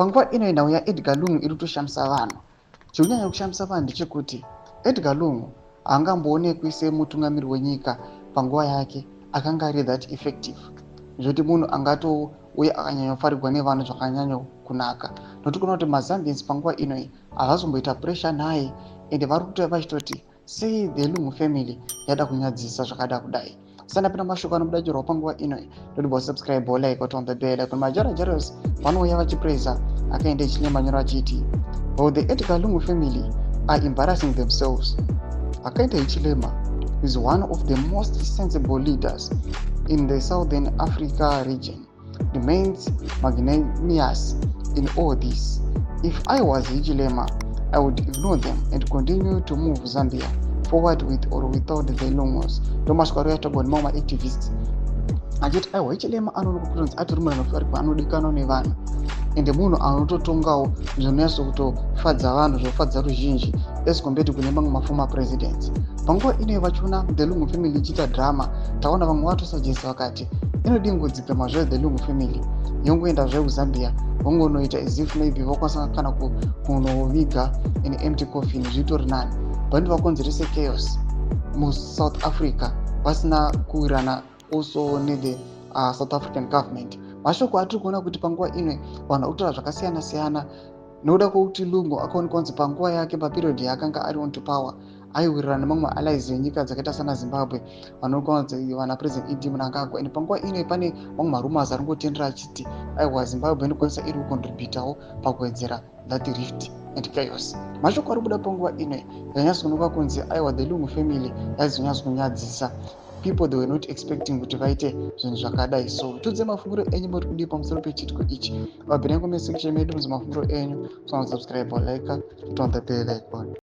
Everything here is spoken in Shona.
Panguva ino inauya Edgar Lungu iri kutoshamisa vanhu. Chinyanya kushamisa vanhu ndechekuti Edgar Lungu haangamboonekwi semutungamiri wenyika panguva yake akanga ari that effective. Zvoti munhu angatouya akanyanya kufarirwa nevanhu zvakanyanya kunaka. Nokuti kuona kuti maZambians panguva inoi havazomboita pressure naye ende vari kutoya vachitoti sei the Lungu family yada kunyadzisa zvakada kudai. Sanapinda mashoko anobudacherwa panguva inoi ndoti subscribe like on the bell kuti majarajaros vanouya vachipraiza akaenda Hichilema nyora achiti the Edgar Lungu family are embarrassing themselves. Akaenda Hichilema is one of the most sensible leaders in the Southern Africa region, remains magnanimous in all this. If I was Hichilema, I would ignore them and continue to move Zambia forward with or without the Lungus. Thomas Kwaroya Tabon Mama activists. Ajeti aiwa Hichilema anokukunzi atirumira nofarikwa anodikanwa nevanhu ende munhu anototongawo zvinonyaso kutofadza vanhu zvofadza ruzhinji as compared kune mamwe mafoma presidents. Panguva inoi vachiona the Lungu family ichiita drama, taona vamwe vatosajesa vakati inodii ngodzikama zve the Lungu family yongoenda zve kuZambia vongonoita as if maybe vokwanisa kana kunoviga in empty coffin zvitori nani bandi vakonzerese chaos muSouth Africa vasina kuwirana also nethe South African government. Mashoko atiri kuona kuti panguva inoi vanhu vakutora zvakasiyana siyana nokuda kwokuti Lungu akaonekwa kunzi panguva yake paperiod yaakanga ari on to power aiwirirana nemamwe allies enyika dzakaita sana Zimbabwe vanoonekwa kunzi vana president Idi Mnangagwa. Ende panguva inoi pane mamwe marumors ari kutendera achiti aiwa Zimbabwe inokwanisa iri kucontributawo pakuwedzera that rift and chaos. Mashoko ari kubuda panguva inoi yanyatso kuonekwa kunzi aiwa the Lungu family yaizonyatso kunyadzisa. People they were not expecting kuti vaite zvinhu zvakadai. So tudze mafunguro enyu muri kudii pamusoro pechitiko ichi. Vabhirengo mesection medu muzimafunguro enyu. So subscribe or like, turn the bell icon.